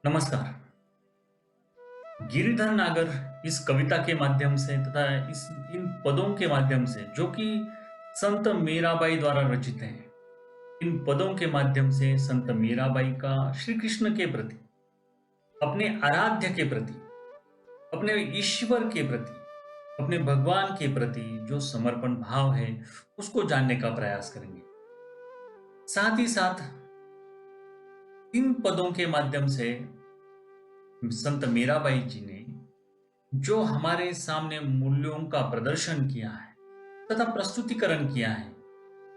नमस्कार। गिरिधर नागर इस कविता के माध्यम से तथा इस इन पदों के माध्यम से जो कि संत मीराबाई द्वारा रचित हैं, इन पदों के माध्यम से संत मीराबाई का श्री कृष्ण के प्रति, अपने आराध्य के प्रति, अपने ईश्वर के प्रति, अपने भगवान के प्रति जो समर्पण भाव है उसको जानने का प्रयास करेंगे। साथ ही साथ इन पदों के माध्यम से संत मीराबाई जी ने जो हमारे सामने मूल्यों का प्रदर्शन किया है तथा प्रस्तुतिकरण किया है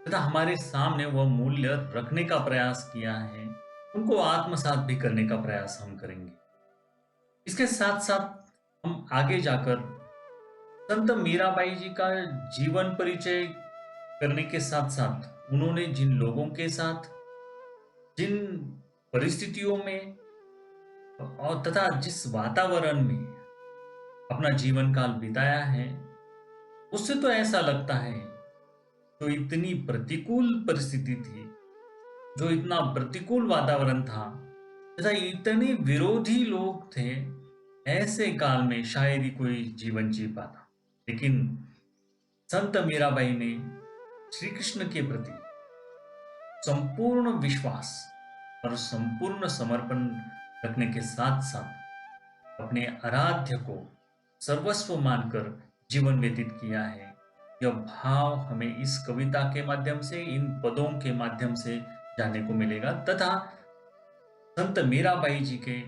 तथा हमारे सामने वह मूल्य रखने का प्रयास किया है, उनको आत्मसात भी करने का प्रयास हम करेंगे। इसके साथ साथ हम आगे जाकर संत मीराबाई जी का जीवन परिचय करने के साथ साथ उन्होंने जिन लोगों के साथ, जिन परिस्थितियों में और तथा जिस वातावरण में अपना जीवन काल बिताया है, उससे तो ऐसा लगता है जो इतनी प्रतिकूल परिस्थिति थी, जो इतना प्रतिकूल वातावरण था तथा इतने विरोधी लोग थे, ऐसे काल में शायद ही कोई जीवन जी पाता। लेकिन संत मीराबाई ने श्री कृष्ण के प्रति संपूर्ण विश्वास और संपूर्ण समर्पण रखने के साथ साथ अपने आराध्य को सर्वस्व मानकर जीवन व्यतीत किया है। यह भाव हमें इस कविता के माध्यम से, इन पदों के माध्यम से जानने को मिलेगा तथा संत मीराबाई जी के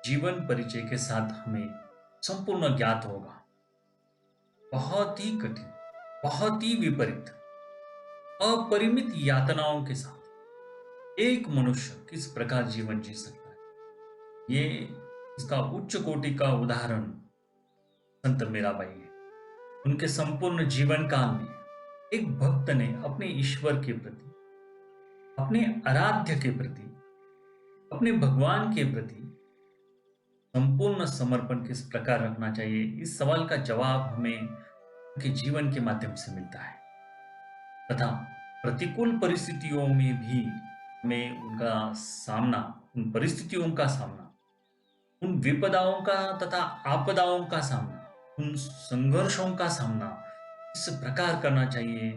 जीवन परिचय के साथ हमें संपूर्ण ज्ञात होगा। बहुत ही कठिन, बहुत ही विपरीत, अपरिमित यातनाओं के साथ एक मनुष्य किस प्रकार जीवन जी सकता है, ये इसका उच्च कोटि का उदाहरण संत मीराबाई है। उनके संपूर्ण जीवन काल में एक भक्त ने अपने ईश्वर के प्रति, अपने आराध्य के प्रति, अपने भगवान के प्रति संपूर्ण समर्पण किस प्रकार रखना चाहिए, इस सवाल का जवाब हमें उनके जीवन के माध्यम से मिलता है तथा प्रतिकूल परिस्थितियों में भी हमें उनका सामना, उन परिस्थितियों का सामना, उन विपदाओं का तथा आपदाओं का सामना, उन संघर्षों का सामना इस प्रकार करना चाहिए,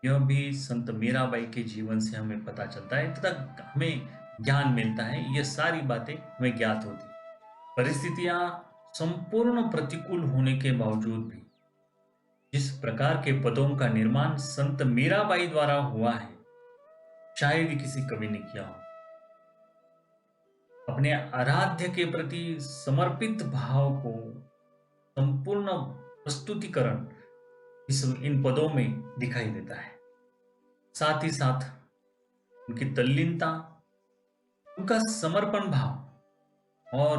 यह भी संत मीराबाई के जीवन से हमें पता चलता है तथा हमें ज्ञान मिलता है। ये सारी बातें हमें ज्ञात होती। परिस्थितियां संपूर्ण प्रतिकूल होने के बावजूद भी जिस प्रकार के पदों का निर्माण संत मीराबाई द्वारा हुआ है, शायद ही किसी कवि ने किया हो। अपने आराध्य के प्रति समर्पित भाव को संपूर्ण प्रस्तुतिकरण इन पदों में दिखाई देता है। साथ ही साथ उनकी तल्लीनता, उनका समर्पण भाव और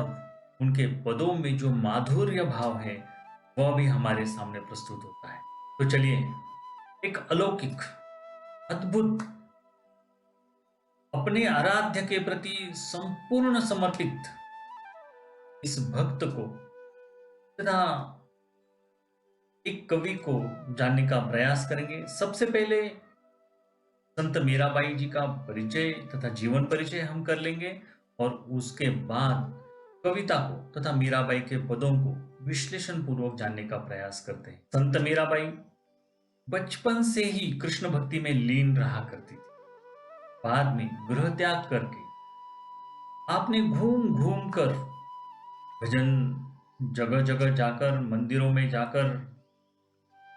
उनके पदों में जो माधुर्य भाव है वह भी हमारे सामने प्रस्तुत होता है। तो चलिए एक अलौकिक, अद्भुत, अपने आराध्य के प्रति संपूर्ण समर्पित इस भक्त को तथा एक कवि को जानने का प्रयास करेंगे। सबसे पहले संत मीराबाई जी का परिचय तथा जीवन परिचय हम कर लेंगे और उसके बाद कविता को तथा मीराबाई के पदों को विश्लेषण पूर्वक जानने का प्रयास करते हैं। संत मीराबाई बचपन से ही कृष्ण भक्ति में लीन रहा करती थी। बाद में गृह त्याग करके आपने घूम घूम कर भजन, जगह जगह जाकर, मंदिरों में जाकर,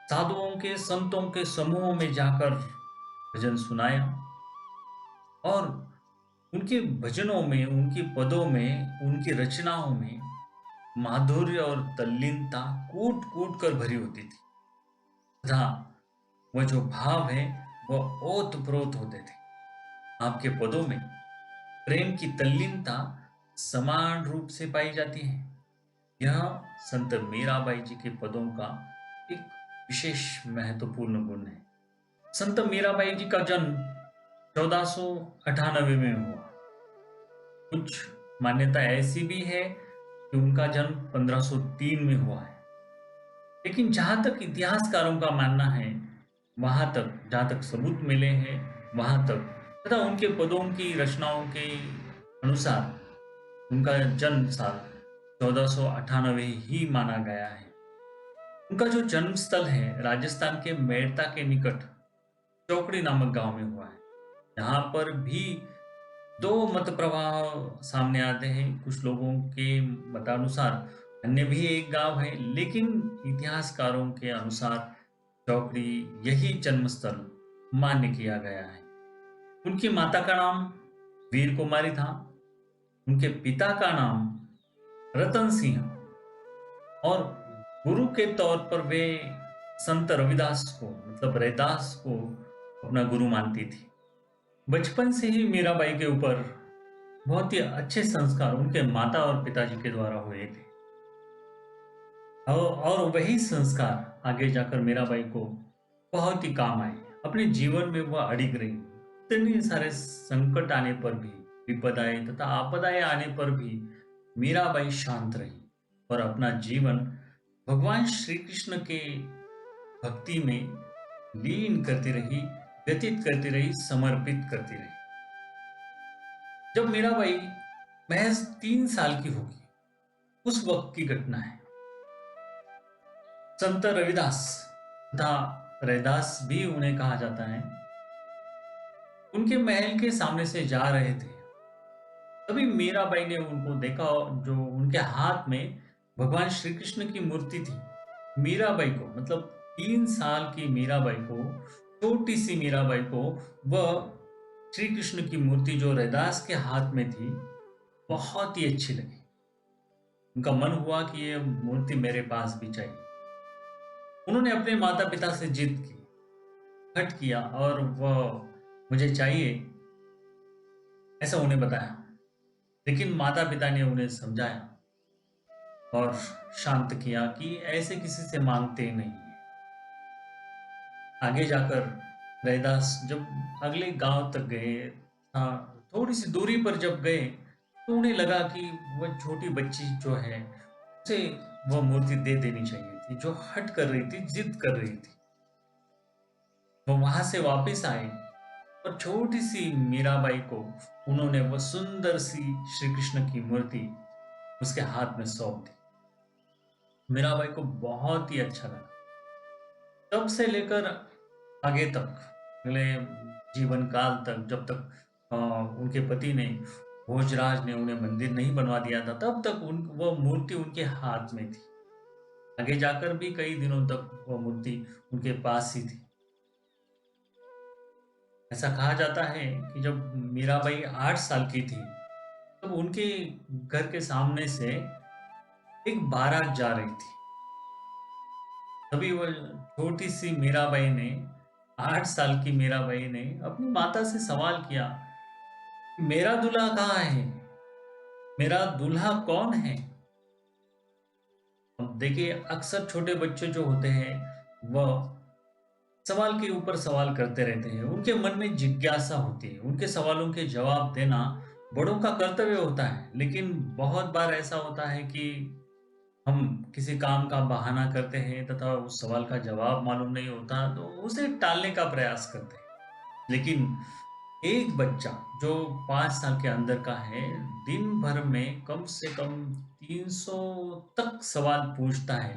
साधुओं के संतों के समूहों में जाकर भजन सुनाया और उनके भजनों में, उनकी पदों में, उनकी रचनाओं में माधुर्य और तल्लीनता कूट कूट कर भरी होती थी तथा वह जो भाव है वह ओत प्रोत होते थे। आपके पदों में प्रेम की तल्लीनता समान रूप से पाई जाती है। यह संत मीराबाई जी के पदों का एक विशेष महत्वपूर्ण गुण है। संत मीराबाई जी का जन्म 1498 में हुआ। कुछ मान्यता ऐसी भी है कि उनका जन्म 1503 में हुआ है, लेकिन जहां तक इतिहासकारों का मानना है, वहां तक जहां तक सबूत मिले हैं वहां तक तथा उनके पदों की रचनाओं के अनुसार उनका जन्म साल 1498 ही माना गया है। उनका जो जन्म स्थल है राजस्थान के मेड़ता के निकट चौकड़ी नामक गांव में हुआ है। यहाँ पर भी दो मत प्रवाह सामने आते हैं। कुछ लोगों के मतानुसार अन्य भी एक गांव है, लेकिन इतिहासकारों के अनुसार चौकड़ी यही जन्म स्थल मान्य किया गया है। उनकी माता का नाम वीर कुमारी था। उनके पिता का नाम रतन सिंह और गुरु के तौर पर वे संत रविदास को, मतलब रैदास को अपना गुरु मानती थी। बचपन से ही मीराबाई के ऊपर बहुत ही अच्छे संस्कार उनके माता और पिताजी के द्वारा हुए थे और वही संस्कार आगे जाकर मीराबाई को बहुत ही काम आए। अपने जीवन में वह अडिग रही। इतने सारे संकट आने पर भी, विपदाएं तथा आपदाएं आने पर भी मीराबाई शांत रही और अपना जीवन भगवान श्री कृष्ण के भक्ति में लीन करती रही, व्यतीत करती रही, समर्पित करती रही। जब मीराबाई महज 3 साल की होगी, उस वक्त की घटना है। संत रविदास तथा रैदास भी उन्हें कहा जाता है, उनके महल के सामने से जा रहे थे। तभी मीराबाई ने उनको देखा, जो उनके हाथ में भगवान श्री कृष्ण की मूर्ति थी। मीराबाई को, मतलब 3 साल की मीराबाई को, छोटी सी मीराबाई को वह श्री कृष्ण की मूर्ति जो रैदास के हाथ में थी बहुत ही अच्छी लगी। उनका मन हुआ कि ये मूर्ति मेरे पास भी चाहिए। उन्होंने अपने माता पिता से जिद की, हट किया और वह मुझे चाहिए ऐसा उन्हें बताया। लेकिन माता पिता ने उन्हें समझाया और शांत किया कि ऐसे किसी से मांगते नहीं है। आगे जाकर रैदास जब अगले गांव तक गए, हाँ, थोड़ी सी दूरी पर जब गए तो उन्हें लगा कि वह छोटी बच्ची जो है उसे वह मूर्ति दे देनी चाहिए थी, जो हट कर रही थी, जिद कर रही थी। वो वहां से वापस आए और छोटी सी मीराबाई को उन्होंने वह सुंदर सी श्री कृष्ण की मूर्ति उसके हाथ में सौंप दी। मीराबाई को बहुत ही अच्छा लगा। तब से लेकर आगे तक, अगले जीवन काल तक, जब तक उनके पति ने, भोजराज ने उन्हें मंदिर नहीं बनवा दिया था, तब तक वह मूर्ति उनके हाथ में थी। आगे जाकर भी कई दिनों तक वह मूर्ति उनके पास ही थी। ऐसा कहा जाता है कि जब मीराबाई 8 साल की थी, तब उनके घर के सामने से एक बारात जा रही थी। तभी वह छोटी सी मीराबाई ने, 8 साल की मीराबाई ने अपनी माता से सवाल किया, मेरा दूल्हा कहाँ है, मेरा दूल्हा कौन है। अब देखिए, अक्सर छोटे बच्चे जो होते हैं वह सवाल के ऊपर सवाल करते रहते हैं। उनके मन में जिज्ञासा होती है, उनके सवालों के जवाब देना बड़ों का कर्तव्य होता है, लेकिन बहुत बार ऐसा होता है कि हम किसी काम का बहाना करते हैं तथा उस सवाल का जवाब मालूम नहीं होता तो उसे टालने का प्रयास करते हैं। लेकिन एक बच्चा जो 5 साल के अंदर का है, दिन भर में कम से कम 300 तक सवाल पूछता है।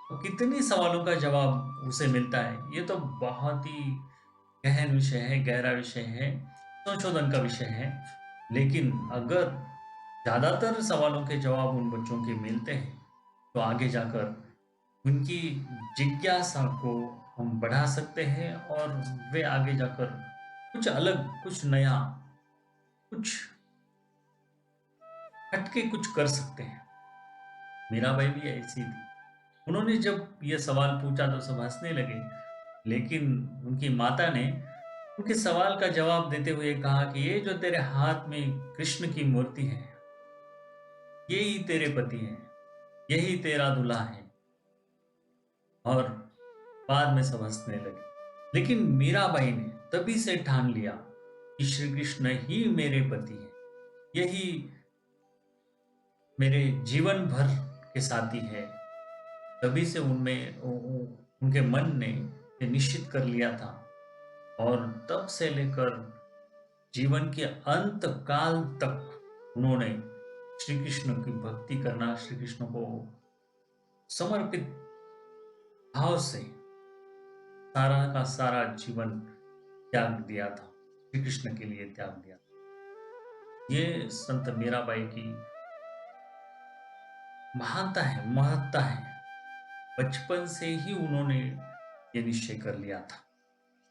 तो कितने सवालों का जवाब उसे मिलता है, ये तो बहुत ही गहन विषय है, गहरा विषय है, संशोधन का विषय है। लेकिन अगर ज़्यादातर सवालों के जवाब उन बच्चों के मिलते हैं, तो आगे जाकर उनकी जिज्ञासा को हम बढ़ा सकते हैं और वे आगे जाकर कुछ अलग, कुछ नया, कुछ हटके कुछ कर सकते हैं। मीराबाई भी ऐसी थी। उन्होंने जब ये सवाल पूछा तो सब हँसने लगे, लेकिन उनकी माता ने उनके सवाल का जवाब देते हुए कहा कि ये जो तेरे हाथ में कृष्ण की मूर्ति है, यही तेरे पति हैं, यही तेरा दूल्हा है। और बाद में सब हँसने लगे। लेकिन मीराबाई ने तभी से ठान लिया कि श्री कृष्ण ही मेरे पति हैं, यही मेरे जीवन भर के साथी है। तभी से उनके मन ने ये निश्चित कर लिया था और तब से लेकर जीवन के अंत काल तक उन्होंने श्री कृष्ण की भक्ति करना, श्री कृष्ण को समर्पित भाव से सारा का सारा जीवन त्याग दिया था, श्री कृष्ण के लिए त्याग दिया था। ये संत मीराबाई की महानता है, महत्ता है। बचपन से ही उन्होंने ये निश्चय कर लिया था।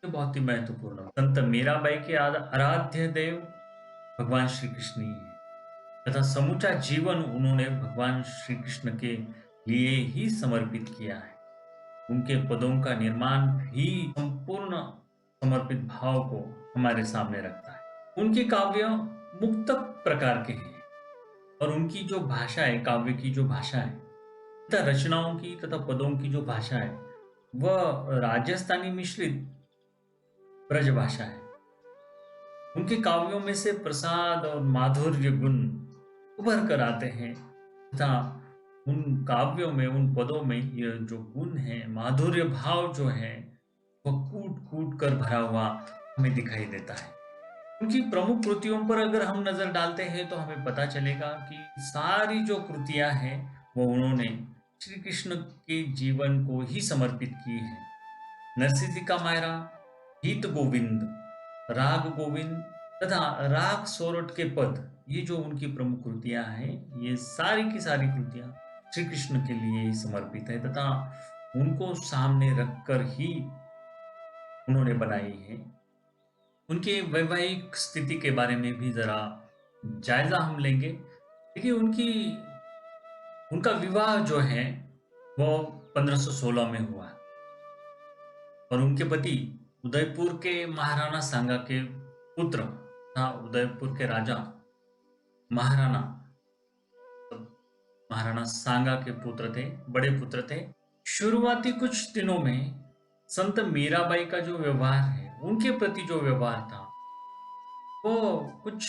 ये बहुत ही महत्वपूर्ण है। संत मीराबाई के आराध्य देव भगवान श्री कृष्ण ही है तथा समूचा जीवन उन्होंने भगवान श्री कृष्ण के लिए ही समर्पित किया है। उनके पदों का निर्माण भी संपूर्ण समर्पित भाव को हमारे सामने रखता है। उनके काव्य मुक्तक प्रकार के हैं और उनकी जो भाषा है, काव्य की जो भाषा है तथा रचनाओं की तथा पदों की जो भाषा है, वह राजस्थानी मिश्रित ब्रज भाषा है। उनके काव्यों में से प्रसाद और माधुर्य गुण उभर कर आते हैं तथा उन काव्यों में, उन पदों में ये जो गुण है, माधुर्य भाव जो है, वह कूट कूट कर भरा हुआ हमें दिखाई देता है। उनकी प्रमुख कृतियों पर अगर हम नजर डालते हैं तो हमें पता चलेगा कि सारी जो कृतियां हैं वो उन्होंने श्री कृष्ण के जीवन को ही समर्पित की है। नरसिंह का मायरा, गीत गोविंद, राग गोविंद तथा राग सोरठ के पद, ये जो उनकी प्रमुख कृतियां हैं, ये सारी की सारी कृतियां श्री कृष्ण के लिए ही समर्पित है तथा उनको सामने रखकर ही उन्होंने बनाई है। उनके वैवाहिक स्थिति के बारे में भी जरा जायजा हम लेंगे। देखिए, उनका विवाह जो है वो 1516 में हुआ और उनके पति उदयपुर के महाराणा सांगा के पुत्र तथा उदयपुर के राजा महाराणा महाराणा सांगा के पुत्र थे, बड़े पुत्र थे। शुरुआती कुछ दिनों में संत मीराबाई का जो व्यवहार है, उनके प्रति जो व्यवहार था, वो कुछ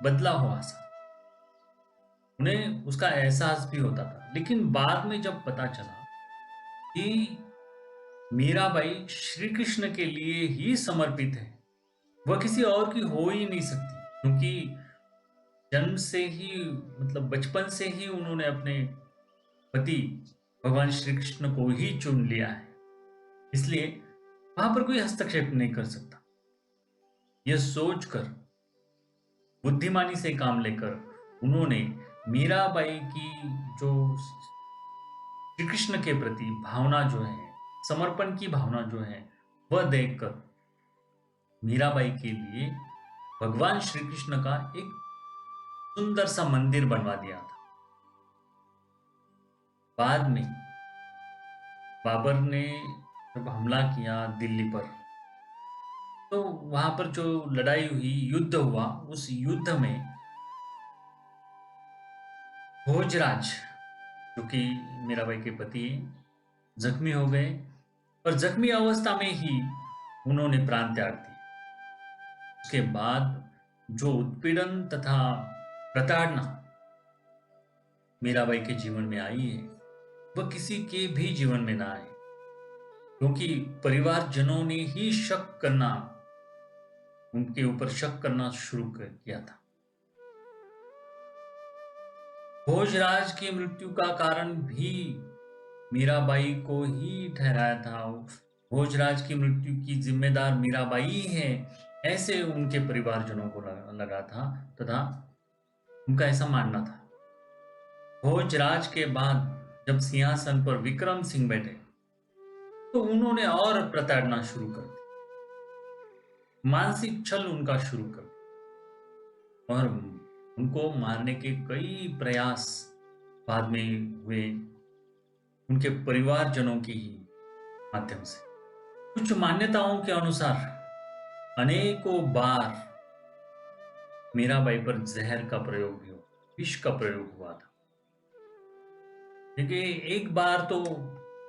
बदला हुआ सा। उन्हें उसका एहसास भी होता था। लेकिन बाद में जब पता चला कि मीराबाई श्री कृष्ण के लिए ही समर्पित है, वह किसी और की हो ही नहीं सकती, क्योंकि जन्म से ही, मतलब बचपन से ही उन्होंने अपने पति भगवान श्री कृष्ण को ही चुन लिया है। इसलिए वहां पर कोई हस्तक्षेप नहीं कर सकता। यह सोचकर, बुद्धिमानी से काम लेकर उन्होंने मीराबाई की जो श्री कृष्ण के प्रति भावना जो है, समर्पण की भावना जो है, वह देखकर मीराबाई के लिए भगवान श्री कृष्ण का एक सुंदर सा मंदिर बनवा दिया था। बाद में बाबर ने जब हमला किया दिल्ली पर, तो वहां पर जो लड़ाई हुई, युद्ध हुआ, उस युद्ध में भोजराज, जो कि मीराबाई के पति जख्मी हो गए और जख्मी अवस्था में ही उन्होंने प्राण त्याग दिया। उसके बाद जो उत्पीड़न तथा प्रताड़ना मीराबाई के जीवन में आई है, वह किसी के भी जीवन में ना आए, क्योंकि परिवारजनों ने ही शक करना, उनके ऊपर शक करना शुरू कर किया था। भोजराज की मृत्यु का कारण भी मीराबाई को ही ठहराया था। भोजराज की मृत्यु की जिम्मेदार मीराबाई है, ऐसे उनके परिवारजनों को लगा था तथा उनका ऐसा मानना था। भोजराज के बाद जब सिंहासन पर विक्रम सिंह बैठे तो उन्होंने और प्रताड़ना शुरू कर दी, मानसिक छल उनका शुरू कर दिया और उनको मारने के कई प्रयास बाद में हुए उनके परिवारजनों के ही माध्यम से। कुछ मान्यताओं के अनुसार अनेकों बार मीराबाई पर जहर का प्रयोग भी हुआ, विष का प्रयोग हुआ था। देखिए, एक बार तो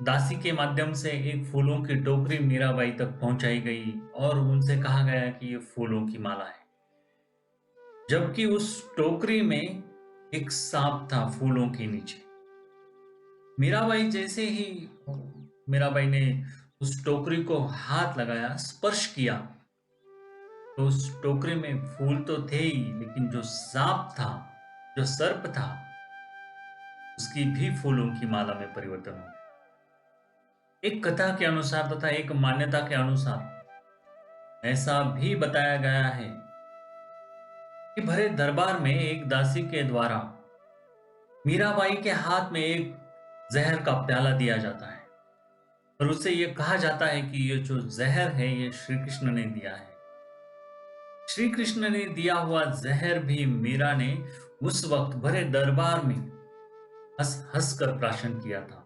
दासी के माध्यम से एक फूलों की टोकरी मीराबाई तक पहुंचाई गई और उनसे कहा गया कि ये फूलों की माला है, जबकि उस टोकरी में एक सांप था फूलों के नीचे। मीराबाई जैसे ही मीराबाई ने उस टोकरी को हाथ लगाया, स्पर्श किया, तो उस टोकरी में फूल तो थे ही, लेकिन जो सांप था, जो सर्प था, उसकी भी फूलों की माला में परिवर्तन हो गया। एक कथा के अनुसार तथा एक मान्यता के अनुसार ऐसा भी बताया गया है कि भरे दरबार में एक दासी के द्वारा मीराबाई के हाथ में एक जहर का प्याला दिया जाता है और उससे यह कहा जाता है कि ये जो जहर है ये श्री कृष्ण ने दिया है। श्री कृष्ण ने दिया हुआ जहर भी मीरा ने उस वक्त भरे दरबार में हंस हंस कर प्राशन किया था,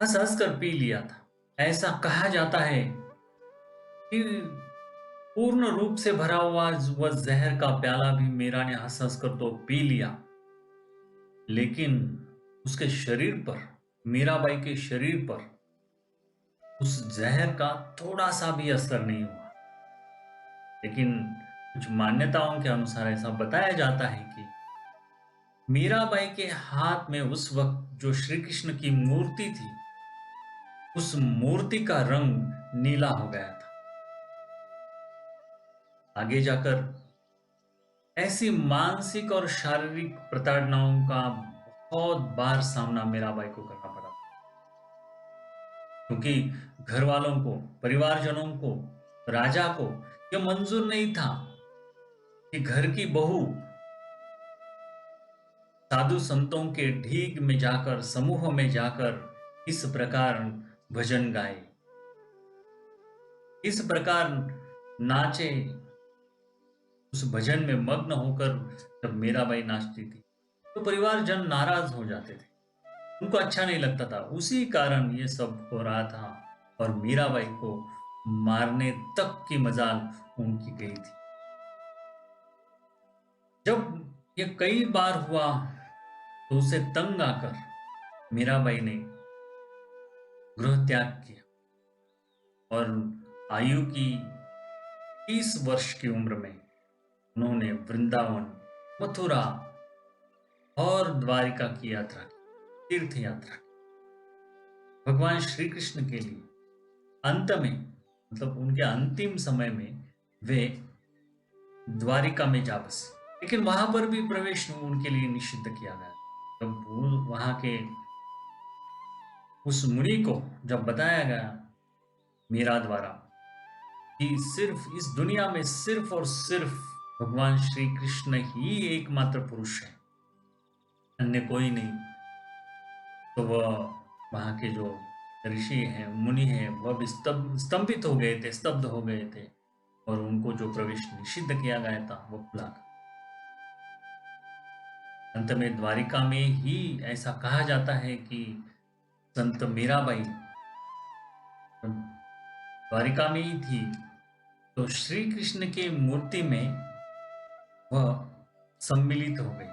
हंस हंस कर पी लिया था। ऐसा कहा जाता है कि पूर्ण रूप से भरा हुआ वह जहर का प्याला भी मीरा ने हंस हंस कर तो पी लिया, लेकिन उसके शरीर पर, मीराबाई के शरीर पर उस जहर का थोड़ा सा भी असर नहीं हुआ। लेकिन कुछ मान्यताओं के अनुसार ऐसा बताया जाता है कि मीराबाई के हाथ में उस वक्त जो श्री कृष्ण की मूर्ति थी, उस मूर्ति का रंग नीला हो गया था। आगे जाकर ऐसी मानसिक और शारीरिक प्रताड़नाओं का बहुत बार सामना मीराबाई को करना पड़ा, क्योंकि घर वालों को, परिवारजनों को, राजा को यह मंजूर नहीं था कि घर की बहू साधु संतों के ढीग में जाकर, समूह में जाकर इस प्रकार भजन गाए, इस प्रकार नाचे। उस भजन में मग्न होकर जब मीराबाई नाचती थी तो परिवारजन नाराज हो जाते थे, उनको अच्छा नहीं लगता था। उसी कारण ये सब हो रहा था और मीराबाई को मारने तक की मजाल उनकी गई थी। जब ये कई बार हुआ तो उसे तंग आकर मीराबाई ने गृह त्याग किया और आयु की 30 वर्ष की उम्र में उन्होंने वृंदावन, मथुरा और द्वारिका की यात्रा की, तीर्थ यात्रा की। भगवान श्री कृष्ण के लिए अंत में, मतलब उनके अंतिम समय में, वे द्वारिका में जा बसे, लेकिन वहां पर भी प्रवेश उनके लिए निषिद्ध किया गया। जब वहां के उस मुनि को जब बताया गया मीरा द्वारा कि सिर्फ इस दुनिया में सिर्फ और सिर्फ भगवान श्री कृष्ण ही एकमात्र पुरुष है, अन्य कोई नहीं, तो वह वहां के जो ऋषि हैं, मुनि हैं, वह भी स्तंभित हो गए थे, स्तब्ध हो गए थे और उनको जो प्रवेश निषिद्ध किया गया था वो खुला। अंत में द्वारिका में ही ऐसा कहा जाता है कि संत मीराबाई द्वारिका में ही थी तो श्री कृष्ण के मूर्ति में वह सम्मिलित हो गई,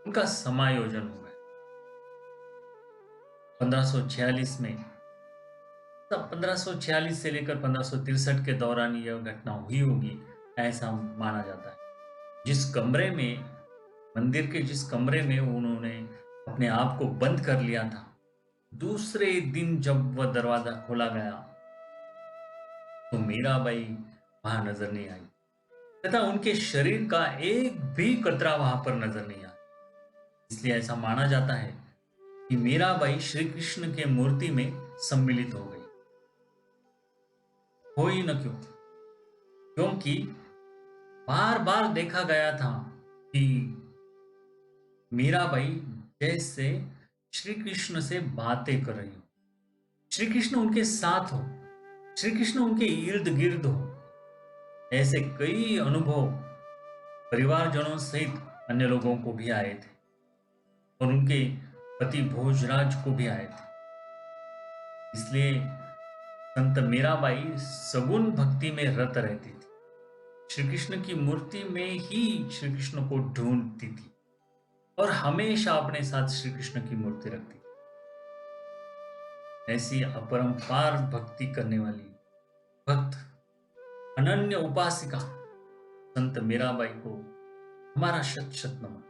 उनका समायोजन हो गया। 1546 में, तब 1546 से लेकर 1563 के दौरान यह घटना हुई होगी। ऐसा माना जाता है। जिस कमरे में मंदिर के जिस कमरे में उन्होंने अपने आप को बंद कर लिया था, दूसरे दिन जब वह दरवाजा खोला गया तो मीराबाई वहां नजर नहीं आई तथा उनके शरीर का एक भी कतरा वहां पर नजर नहीं आया। इसलिए ऐसा माना जाता है कि मीराबाई श्री कृष्ण के मूर्ति में सम्मिलित हो गई। हो ही न क्यों, क्योंकि बार बार देखा गया था कि मीराबाई जैसे श्री कृष्ण से बातें कर रही हो, श्री कृष्ण उनके साथ हो, श्री कृष्ण उनके इर्द गिर्द हो। ऐसे कई अनुभव परिवारजनों सहित अन्य लोगों को भी आए थे और उनके पति भोजराज को भी आए थे। इसलिए संत मीराबाई सगुन भक्ति में रत रहती थी, श्री कृष्ण की मूर्ति में ही श्री कृष्ण को ढूंढती थी और हमेशा अपने साथ श्री कृष्ण की मूर्ति रखती थी। ऐसी अपरंपार भक्ति करने वाली भक्त अनन्य उपासिका संत मीराबाई को हमारा शत शत नमन।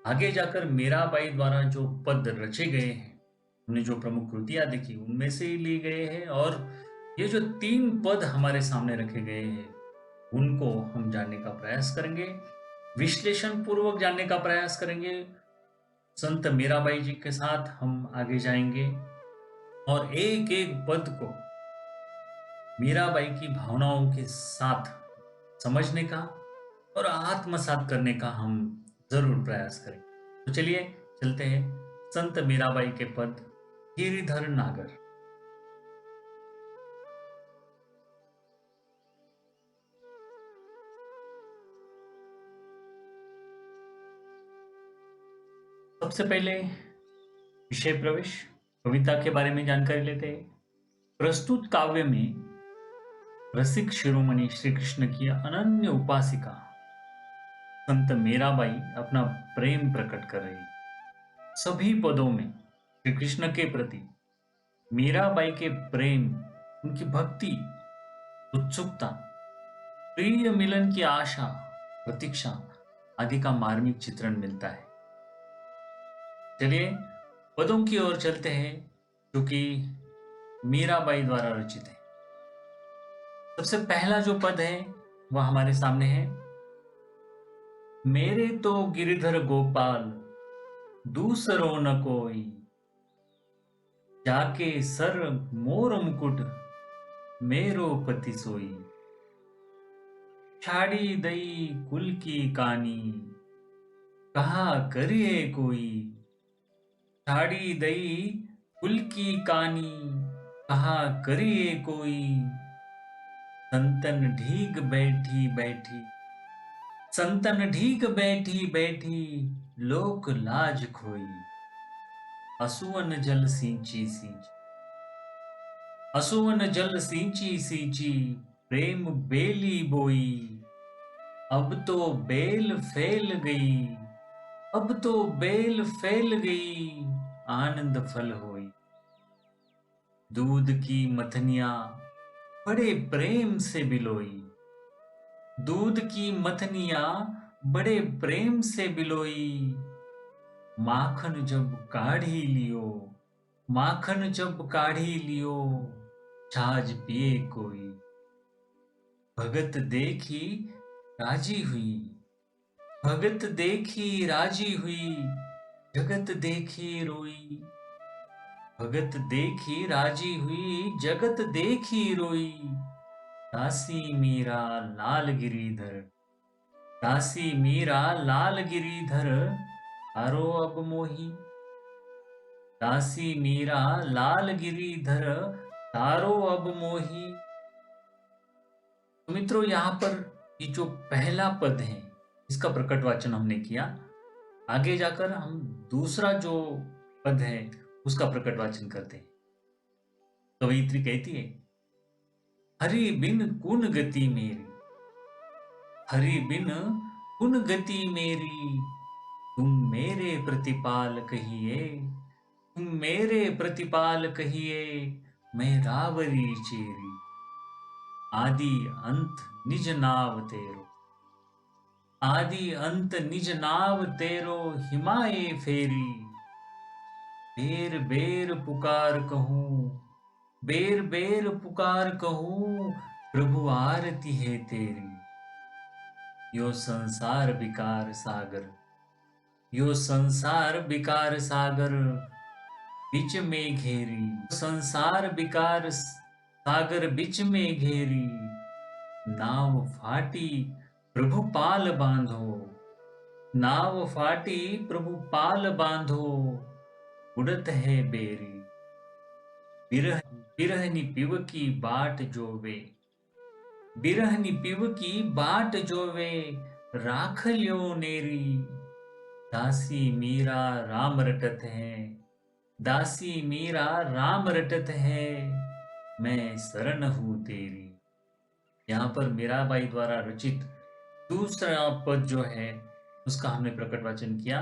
आगे जाकर मीराबाई द्वारा जो पद रचे गए हैं, हमने जो प्रमुख कृतियां देखी उनमें से ही लिए गए हैं और ये जो 3 पद हमारे सामने रखे गए हैं उनको हम जानने का प्रयास करेंगे, विश्लेषण पूर्वक जानने का प्रयास करेंगे। संत मीराबाई जी के साथ हम आगे जाएंगे और एक एक पद को मीराबाई की भावनाओं के साथ समझने का और आत्मसात करने का हम जरूर प्रयास करेंगे। तो चलिए चलते हैं संत मीराबाई के पद गिरिधर नागर। सबसे पहले विषय प्रवेश, कविता के बारे में जानकारी लेते हैं। प्रस्तुत काव्य में रसिक शिरोमणि श्री कृष्ण की अनन्य उपासिका संत मीराबाई अपना प्रेम प्रकट कर रही। सभी पदों में श्री कृष्ण के प्रति मीराबाई के प्रेम, उनकी भक्ति, उत्सुकता, प्रिय मिलन की आशा, प्रतीक्षा आदि का मार्मिक चित्रण मिलता है। चलिए पदों की ओर चलते हैं जो कि मीराबाई द्वारा रचित है। सबसे पहला जो पद है वह हमारे सामने है। मेरे तो गिरिधर गोपाल दूसरो न कोई, जाके सर मोर मुकुट मेरो पति सोई। छाड़ी दई कुल की कानी कहा करिए कोई। छाड़ी दई कुल की कानी कहा करिए कोई। संतन ढीक बैठी बैठी, संतन ढीक बैठी बैठी लोक लाज खोई। असुवन जल सींची सींची, असुवन जल सींची सींची प्रेम बेली बोई। अब तो बेल फैल गई, अब तो बेल फैल गई आनंद फल होई। दूध की मथनिया बड़े प्रेम से बिलोई, दूध की मथनिया बड़े प्रेम से बिलोई। माखन जब काढ़ी लियो, माखन जब काढ़ी लियो छाछ पिए कोई। भगत देखी राजी हुई, भगत देखी राजी हुई जगत देखी रोई। भगत देखी राजी हुई जगत देखी रोई। दासी मीरा लाल गिरीधर, दासी मीरा लाल गिरीधर तारो अब मोही। दासी मीरा लाल गिरीधर तारो अब मोही। तो मित्रों यहाँ पर ये जो पहला पद है इसका प्रकट वाचन हमने किया। आगे जाकर हम दूसरा जो पद है उसका प्रकट वाचन करते हैं। कवयित्री कहती है, हरि बिन कुन गति मेरी, हरि बिन कुन गति मेरी। तुम मेरे प्रतिपाल कहिए, तुम मेरे प्रतिपाल कहिए मैं रावरी चेरी। आदि अंत निज नाव तेरो, आदि अंत निज नाव तेरो, हिमाए फेरी। बेर बेर पुकार कहूँ, बेर बेर पुकार कहूँ, प्रभु आरती है तेरी। यो संसार विकार सागर, यो संसार विकार सागर, बीच में घेरी। संसार विकार सागर बीच में घेरी, नाव फाटी प्रभु पाल बांधो, नाव फाटी प्रभु पाल बांधो, उड़त है बेरी। बिरह बिरहनी पिव की बाट जोवे, बिरहनी पिव की बाट जोवे, राख ल्यो नेरी। दासी मीरा राम रटत है, दासी मीरा राम रटत है, मैं शरण हूं तेरी। यहाँ पर मीराबाई द्वारा रचित दूसरा पद जो है उसका हमने प्रकट वाचन किया।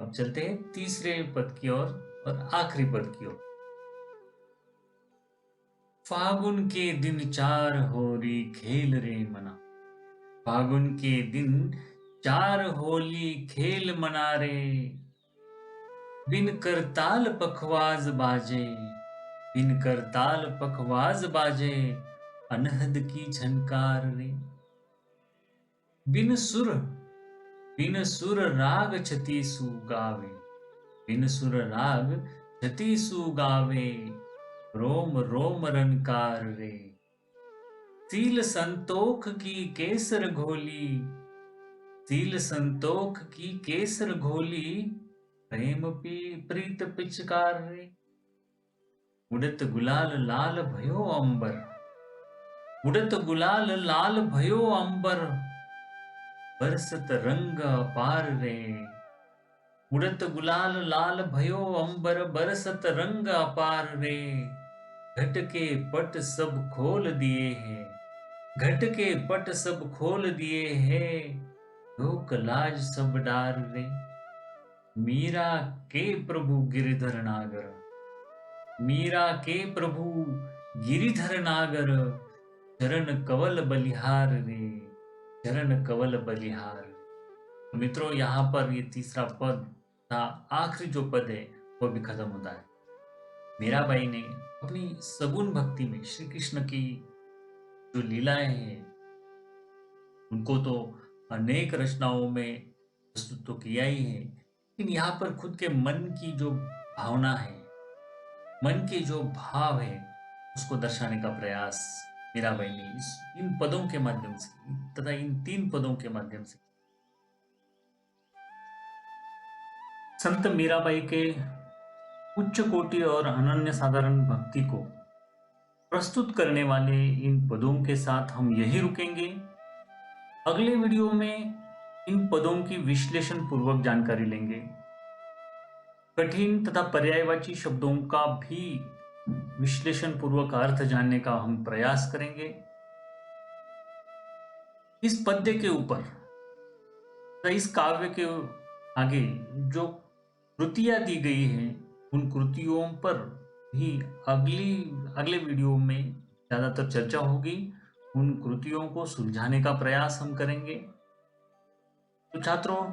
अब चलते हैं तीसरे पद की ओर और आखिरी पद की ओर। फागुन के दिन चार होरी खेल रे मना, फागुन के दिन चार होली खेल मना रे। बिन करताल पखवाज बाजे, बिन करताल पखवाज बाजे, अनहद की झनकार रे। बिन सुर, बिन सुर राग छतीसु गावे, बिन सुर राग छतीसु गावे, रोम रोम रनकार रे। सील संतोख की केसर घोली, सील संतोख की केसर घोली, प्रेम पी प्रीत पिचकार रे। उड़त गुलाल लाल भयो अंबर, उड़त गुलाल लाल भयो अंबर, बरसत रंग अपार रे। उड़त गुलाल लाल भयो अंबर, बरसत रंग अपार रे। घट के पट सब खोल दिए हैं, घट के पट सब खोल दिए हैं, लोक लाज सब डार रे। मीरा के प्रभु गिरिधर नागर, मीरा के प्रभु गिरिधर नागर, चरण कवल बलिहार रे, चरण कवल बलिहार। मित्रों, यहाँ पर ये तीसरा पद था, आखिरी जो पद है वो भी खत्म होता है। मीराबाई ने अपनी सगुन भक्ति में श्री कृष्ण की जो लीलाएं हैं उनको तो अनेक रचनाओं में प्रस्तुत तो किया ही है, लेकिन यहाँ पर खुद के मन की जो भावना है, मन के जो भाव है, उसको दर्शाने का प्रयास मीराबाई ने इन पदों के माध्यम से तथा इन 3 पदों के माध्यम से। संत मीराबाई के उच्च कोटि और अनन्य साधारण भक्ति को प्रस्तुत करने वाले इन पदों के साथ हम यही रुकेंगे। अगले वीडियो में इन पदों की विश्लेषण पूर्वक जानकारी लेंगे। कठिन तथा पर्यायवाची शब्दों का भी विश्लेषण पूर्वक अर्थ जानने का हम प्रयास करेंगे। इस पद्य के ऊपर, इस काव्य के आगे जो कृतियां दी गई हैं, उन कृतियों पर भी अगले वीडियो में ज्यादातर चर्चा होगी। उन कृतियों को सुलझाने का प्रयास हम करेंगे। तो छात्रों,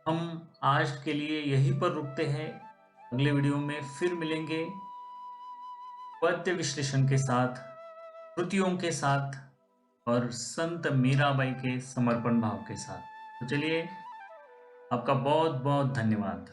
हम आज के लिए यहीं पर रुकते हैं। अगले वीडियो में फिर मिलेंगे पद्य विश्लेषण के साथ, कृतियों के साथ और संत मीराबाई के समर्पण भाव के साथ। तो चलिए, आपका बहुत बहुत धन्यवाद।